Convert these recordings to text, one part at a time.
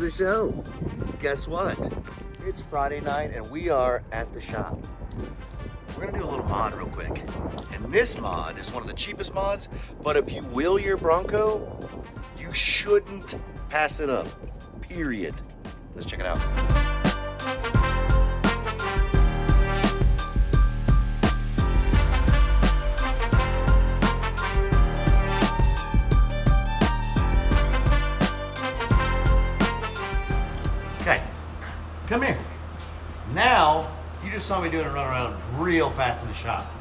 the show. Guess what? It's Friday night and we are at the shop. We're gonna do a little mod real quick. And this mod is one of the cheapest mods, but if you wheel your Bronco, you shouldn't pass it up, period. Let's check it out. Okay, come here. Now, you just saw me doing a run around real fast in the shop.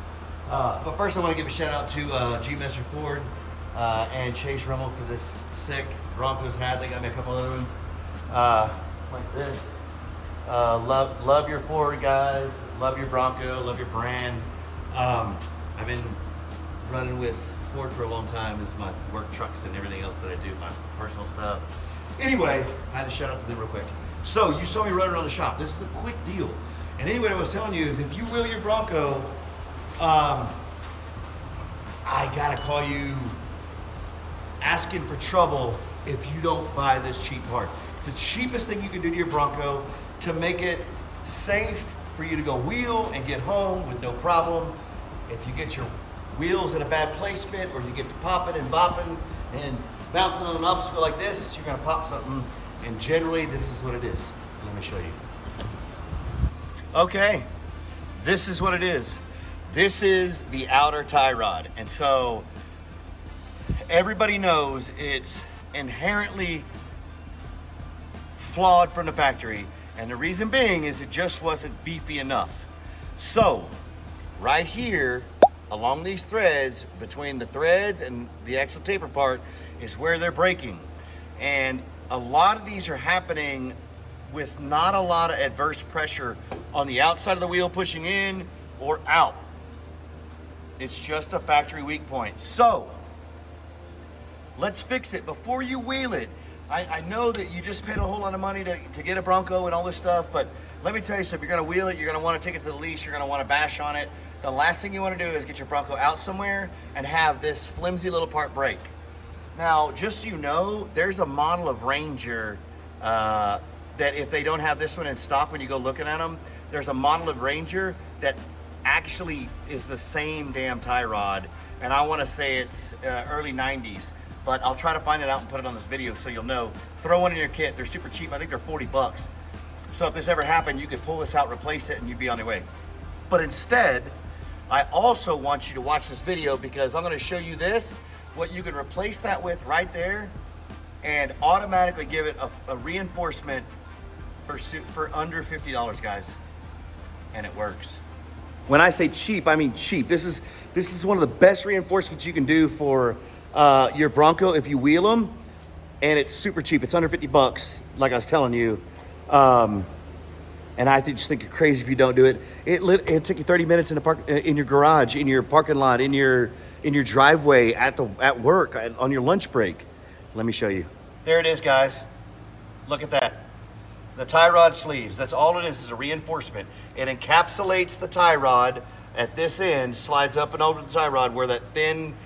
But first I want to give a shout out to G. Messer Ford and Chase Rummel for this sick Broncos hat. They got me a couple other ones like this. Love your Ford guys. Love your Bronco. Love your brand. I've been running with Ford for a long time. This is my work trucks and everything else that I do, my personal stuff. Anyway, I had to shout out to them real quick. So you saw me running around the shop. This is a quick deal. And anyway, what I was telling you is if you wheel your Bronco, I gotta call you asking for trouble if you don't buy this cheap part. It's the cheapest thing you can do to your Bronco to make it safe for you to go wheel and get home with no problem. If you get your wheels in a bad placement or you get to popping and bopping and bouncing on an obstacle like this, you're gonna pop something. And generally, this is what it is. Let me show you. Okay, this is what it is. This is the outer tie rod. And so everybody knows it's inherently flawed from the factory. And the reason being is it just wasn't beefy enough. So right here, along these threads, between the threads and the actual taper part is where they're breaking. And a lot of these are happening with not a lot of adverse pressure on the outside of the wheel pushing in or out. It's just a factory weak point. So let's fix it before you wheel it. I know that you just paid a whole lot of money to get a Bronco and all this stuff, but let me tell you something. You're gonna wheel it, you're gonna wanna take it to the lease, you're gonna wanna bash on it. The last thing you wanna do is get your Bronco out somewhere and have this flimsy little part break. Now, just so you know, there's a model of Ranger that if they don't have this one in stock when you go looking at them, there's a model of Ranger that actually is the same damn tie rod. And I wanna say it's early 90s, but I'll try to find it out and put it on this video so you'll know. Throw one in your kit, they're super cheap. I think they're 40 bucks. So if this ever happened, you could pull this out, replace it, and you'd be on your way. But instead, I also want you to watch this video because I'm gonna show you this, what you can replace that with right there and automatically give it a reinforcement for under $50, guys. And it works. When I say cheap, I mean cheap. This is one of the best reinforcements you can do for your Bronco if you wheel them, and it's super cheap. It's under 50 bucks, like I was telling you. And I just think you're crazy if you don't do it. It took you 30 minutes in your garage, in your parking lot, in your driveway, at work, on your lunch break. Let me show you. There it is, guys. Look at that. The tie rod sleeves. That's all it is a reinforcement. It encapsulates the tie rod at this end, slides up and over the tie rod where that thin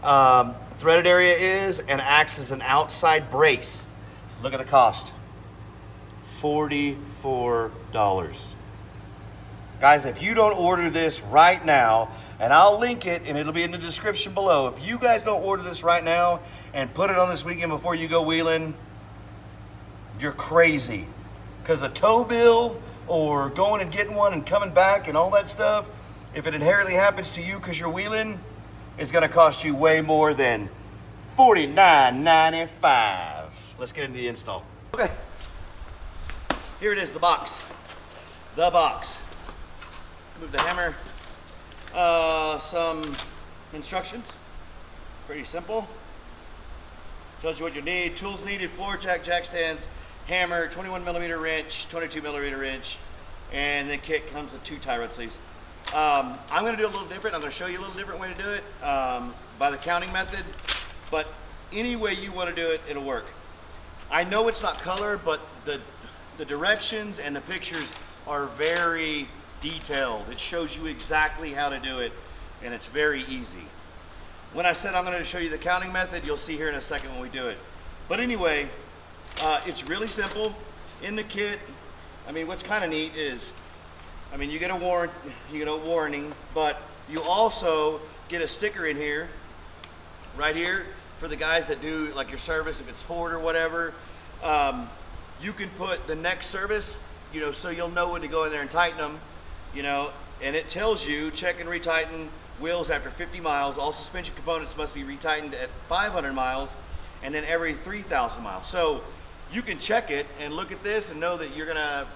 threaded area is, and acts as an outside brace. Look at the cost. $44. Guys, if you don't order this right now, and I'll link it and it'll be in the description below. If you guys don't order this right now and put it on this weekend before you go wheeling, you're crazy. Because a tow bill or going and getting one and coming back and all that stuff, if it inherently happens to you because you're wheeling, it's gonna cost you way more than $49.95. Let's get into the install. Okay, here it is, the box. The box. Move the hammer. Some instructions, pretty simple. Tells you what you need. Tools needed: floor jack, jack stands, hammer, 21mm wrench, 22mm wrench, and the kit comes with 2 tie rod sleeves. I'm going to do a little different. I'm going to show you a little different way to do it by the counting method, but any way you want to do it, it'll work. I know it's not color, but the directions and the pictures are very detailed. It shows you exactly how to do it, and it's very easy. When I said I'm going to show you the counting method, you'll see here in a second when we do it. But anyway, It's really simple. In the kit, I mean, what's kind of neat is, I mean, you get a warning, but you also get a sticker in here, right here, for the guys that do like your service, if it's Ford or whatever. You can put the next service, you know, so you'll know when to go in there and tighten them, you know, and it tells you check and retighten wheels after 50 miles. All suspension components must be retightened at 500 miles and then every 3,000 miles. So you can check it and look at this and know that you're gonna,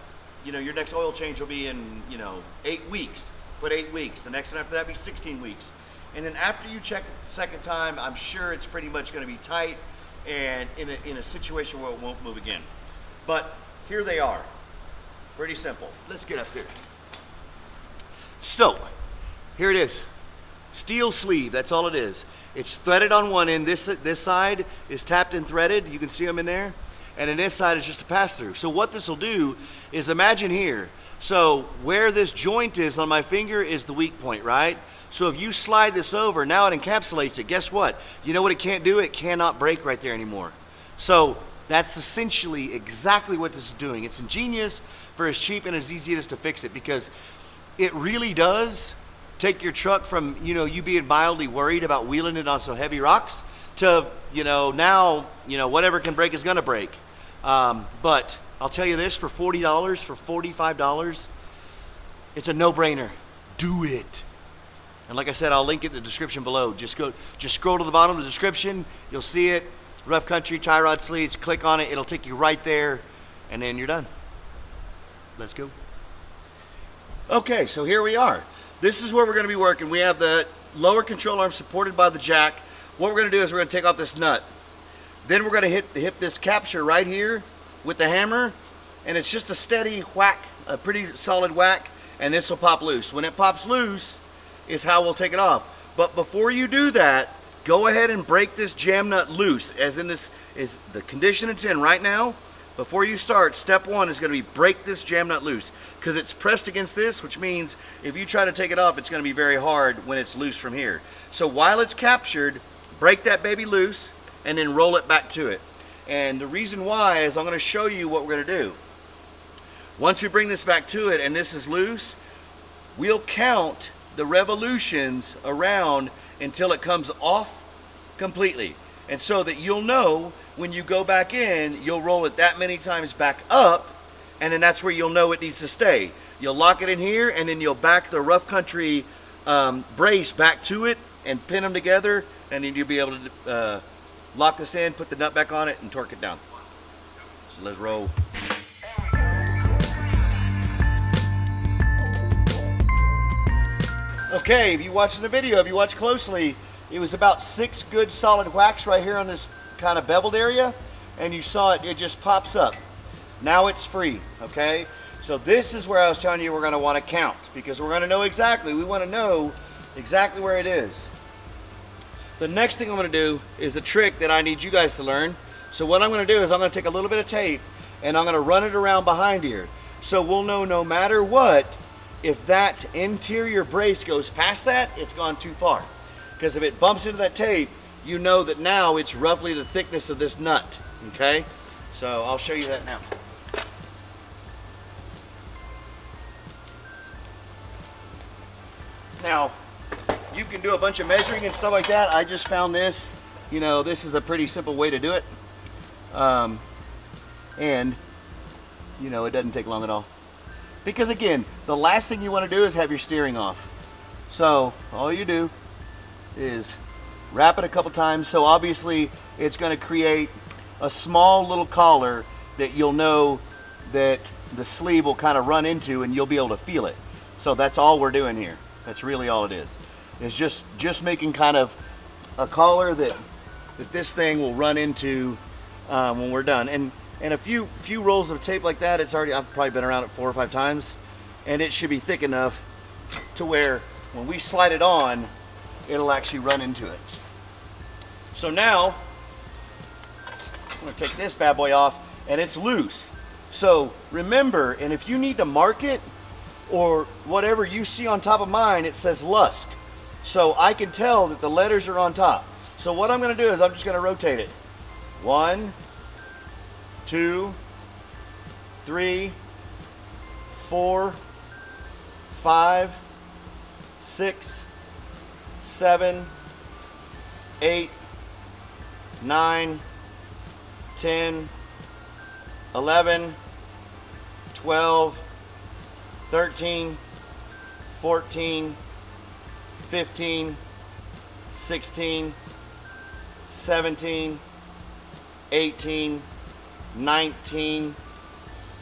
you know, your next oil change will be in, you know, 8 weeks. Put 8 weeks. The next one after that be 16 weeks. And then after you check it the second time, I'm sure it's pretty much gonna be tight and in a situation where it won't move again. But here they are. Pretty simple. Let's get up here. So, here it is. Steel sleeve, that's all it is. It's threaded on one end. This side is tapped and threaded. You can see them in there. And then this side is just a pass-through. So what this will do is, imagine here. So where this joint is on my finger is the weak point, right? So if you slide this over, now it encapsulates it. Guess what? You know what it can't do? It cannot break right there anymore. So that's essentially exactly what this is doing. It's ingenious for as cheap and as easy as to fix it, because it really does take your truck from, you know, you being mildly worried about wheeling it on some heavy rocks to, you know, now, you know, whatever can break is gonna break. But I'll tell you this, for $40, for $45, it's a no-brainer. Do it. And like I said, I'll link it in the description below. Just scroll to the bottom of the description. You'll see it. Rough Country tie rod sleeves. Click on it. It'll take you right there, and then you're done. Let's go. Okay, so here we are. This is where we're going to be working. We have the lower control arm supported by the jack. What we're going to do is we're going to take off this nut. Then we're going to hit this capture right here with the hammer, and it's just a steady whack, a pretty solid whack, and this will pop loose. When it pops loose is how we'll take it off. But before you do that, go ahead and break this jam nut loose, as in this is the condition it's in right now. Before you start, step one is going to be break this jam nut loose, because it's pressed against this, which means if you try to take it off, it's going to be very hard when it's loose from here. So while it's captured, break that baby loose and then roll it back to it. And the reason why is I'm going to show you what we're going to do. Once we bring this back to it and this is loose, we'll count the revolutions around until it comes off completely. And so that you'll know when you go back in, you'll roll it that many times back up, and then that's where you'll know it needs to stay. You'll lock it in here, and then you'll back the Rough Country brace back to it and pin them together, and then you'll be able to lock this in, put the nut back on it, and torque it down. So let's roll. Okay, if you watched the video, if you watched closely, it was about 6 good solid whacks right here on this kind of beveled area, and you saw it just pops up. Now it's free, okay? So this is where I was telling you we're gonna wanna count, because we're gonna know exactly, we wanna know exactly where it is. The next thing I'm gonna do is a trick that I need you guys to learn. So what I'm gonna do is I'm gonna take a little bit of tape and I'm gonna run it around behind here. So we'll know no matter what, if that interior brace goes past that, it's gone too far. Because if it bumps into that tape, you know that now it's roughly the thickness of this nut, okay? So I'll show you that now. Now, you can do a bunch of measuring and stuff like that. I just found this, you know, this is a pretty simple way to do it. And, you know, it doesn't take long at all. Because again, the last thing you want to do is have your steering off. So all you do is wrap it a couple times. So obviously it's going to create a small little collar that you'll know that the sleeve will kind of run into, and you'll be able to feel it. So that's all we're doing here. That's really all it is. It's just making kind of a collar that this thing will run into when we're done. And a few rolls of tape like that, I've probably been around it 4 or 5 times, and it should be thick enough to where when we slide it on, it'll actually run into it. So now I'm going to take this bad boy off, and it's loose. So remember, and if you need to mark it or whatever, you see on top of mine it says Lusk, so I can tell that the letters are on top. So what I'm going to do is I'm just going to rotate it 1, 2, 3, 4, 5, 6, 7, 8, 9, 10, 11, 12, 13, 14, 15, 16, 17, 18, 19,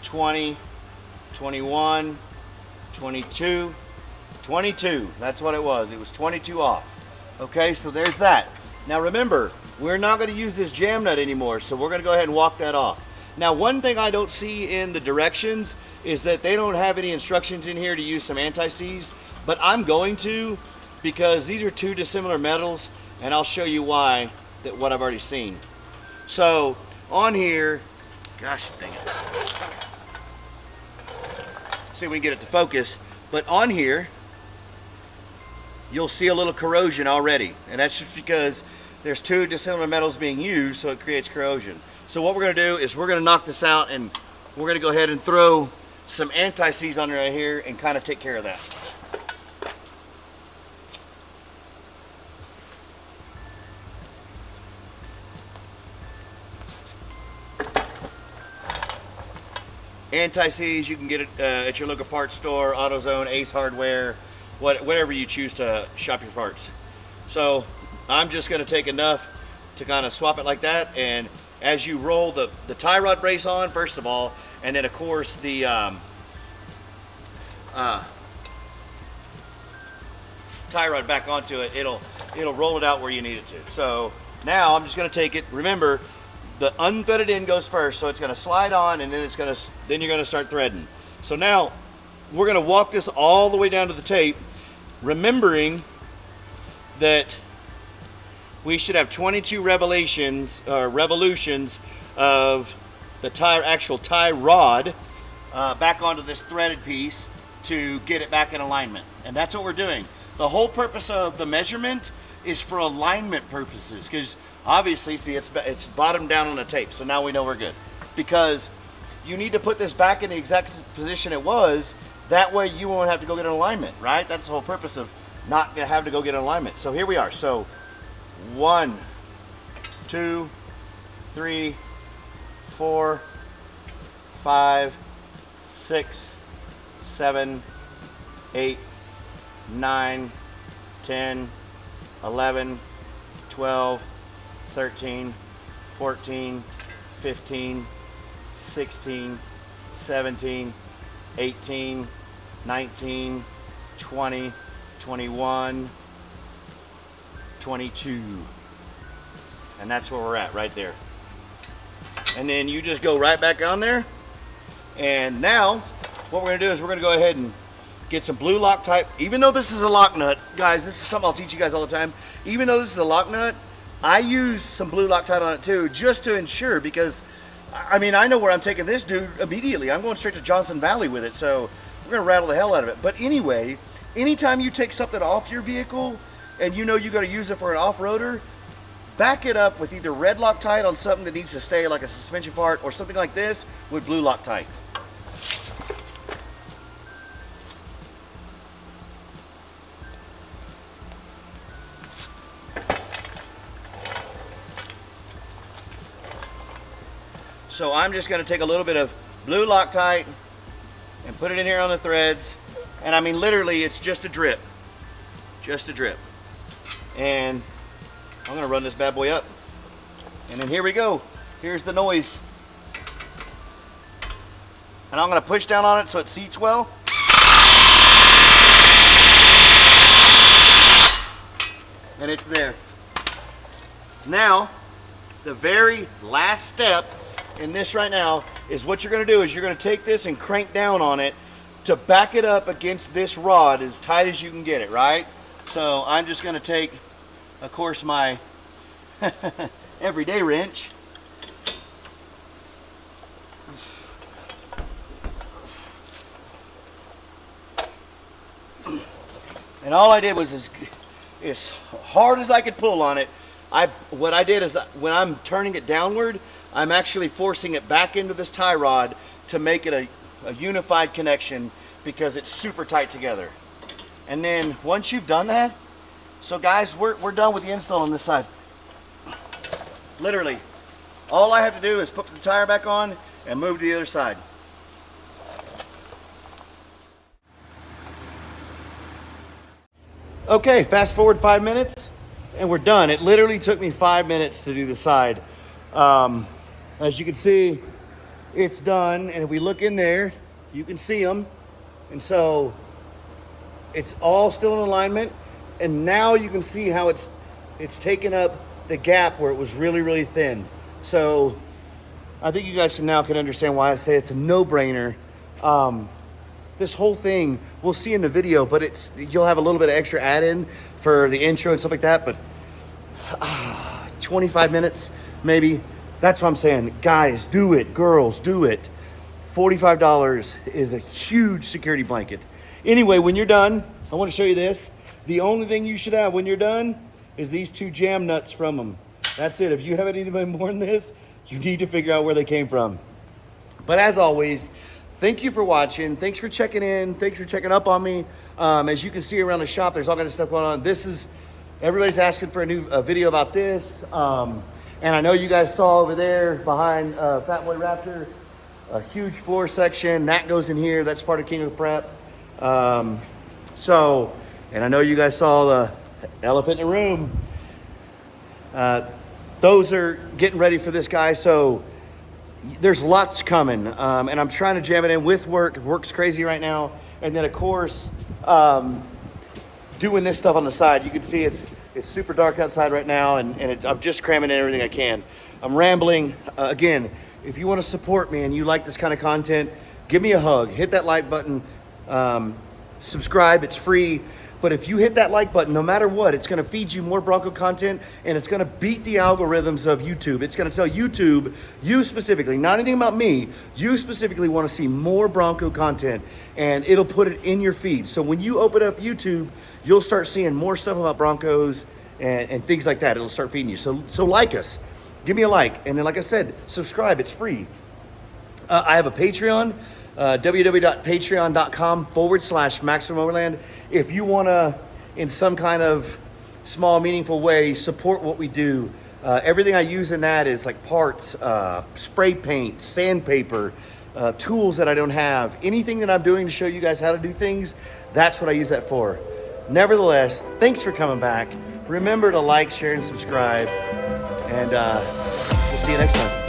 20, 21, 22, 22. That's what it was. It was 22 off. Okay, so there's that. Now remember, we're not going to use this jam nut anymore, so we're going to go ahead and walk that off. Now, one thing I don't see in the directions is that they don't have any instructions in here to use some anti-seize, but I'm going to, because these are two dissimilar metals, and I'll show you why, that what I've already seen. So on here, gosh dang it. See if we can get it to focus, but on here, you'll see a little corrosion already, and that's just because there's two dissimilar metals being used, so it creates corrosion. So what we're going to do is we're going to knock this out, and we're going to go ahead and throw some anti-seize on right here and kind of take care of that. Anti-seize, you can get it at your local parts store, AutoZone, Ace Hardware, whatever you choose to shop your parts. So I'm just going to take enough to kind of swap it like that, and as you roll the tie rod brace on, first of all, and then of course the tie rod back onto it, it'll roll it out where you need it to. So now I'm just going to take it. Remember, the unthreaded end goes first, so it's going to slide on, and then you're going to start threading. So now we're going to walk this all the way down to the tape, remembering that we should have 22 revolutions of the actual tie rod back onto this threaded piece to get it back in alignment. And that's what we're doing. The whole purpose of the measurement is for alignment purposes, because obviously, see, it's bottomed down on the tape, so now we know we're good. Because you need to put this back in the exact position it was, that way you won't have to go get an alignment, right? That's the whole purpose of not having to go get an alignment. So here we are. So 1, 2, 3, 4, 5, 6, 7, 8, 9, 10, 11, 12, 13, 14, 15, 16, 17, 18, 19, 20, 21, 22. And that's where we're at right there. And then you just go right back on there. And now what we're going to do is we're going to go ahead and get some blue Loctite. Even though this is a lock nut, guys, this is something I'll teach you guys all the time. Even though this is a lock nut, I use some blue Loctite on it too, just to ensure, because I mean, I know where I'm taking this dude immediately. I'm going straight to Johnson Valley with it, so we're going to rattle the hell out of it. But anyway, anytime you take something off your vehicle and you know you got to use it for an off-roader, back it up with either red Loctite on something that needs to stay like a suspension part, or something like this with blue Loctite. So I'm just going to take a little bit of blue Loctite and put it in here on the threads. And I mean, literally, it's just a drip. Just a drip. And I'm going to run this bad boy up. And then here we go. Here's the noise. And I'm going to push down on it so it seats well. And it's there. Now, the very last step in this right now is what you're going to do is you're going to take this and crank down on it to back it up against this rod as tight as you can get it, right? So I'm just going to take, of course, my everyday wrench. And all I did was as hard as I could pull on it, what I did is when I'm turning it downward, I'm actually forcing it back into this tie rod to make it a unified connection because it's super tight together. And then once you've done that, so guys, we're done with the install on this side. Literally, all I have to do is put the tire back on and move to the other side. Okay, fast forward 5 minutes and we're done. It literally took me 5 minutes to do the side. As you can see, it's done. And if we look in there, you can see them. And so it's all still in alignment. And now you can see how it's taken up the gap where it was really, really thin. So I think you guys can understand why I say it's a no-brainer. This whole thing, we'll see in the video, but you'll have a little bit of extra add-in for the intro and stuff like that, but 25 minutes, maybe. That's what I'm saying. Guys, do it. Girls, do it. $45 is a huge security blanket. Anyway, when you're done, I want to show you this. The only thing you should have when you're done is these 2 jam nuts from them. That's it. If you have anything more than this, you need to figure out where they came from. But as always, thank you for watching. Thanks for checking in. Thanks for checking up on me. As you can see around the shop, there's all kinds of stuff going on. Everybody's asking for a new video about this. And I know you guys saw over there behind Fat Boy Raptor, a huge floor section. That goes in here. That's part of King of Prep. And I know you guys saw the elephant in the room. Those are getting ready for this guy. So there's lots coming. And I'm trying to jam it in with work. Work's crazy right now. And then of course, doing this stuff on the side. You can see it's super dark outside right now, and I'm just cramming in everything I can. I'm rambling. Again, if you want to support me and you like this kind of content, give me a hug. Hit that like button. Subscribe. It's free. But if you hit that like button, no matter what, it's going to feed you more Bronco content, and it's going to beat the algorithms of YouTube. It's going to tell YouTube, you specifically, not anything about me, you specifically want to see more Bronco content, and it'll put it in your feed. So when you open up YouTube, you'll start seeing more stuff about Broncos and things like that. It'll start feeding you. So like us. Give me a like. And then, like I said, subscribe. It's free. I have a Patreon. www.patreon.com/MaximumOverland. If you want to, in some kind of small, meaningful way, support what we do, everything I use in that is like parts, spray paint, sandpaper, tools that I don't have. Anything that I'm doing to show you guys how to do things, that's what I use that for. Nevertheless, thanks for coming back. Remember to like, share, and subscribe. And we'll see you next time.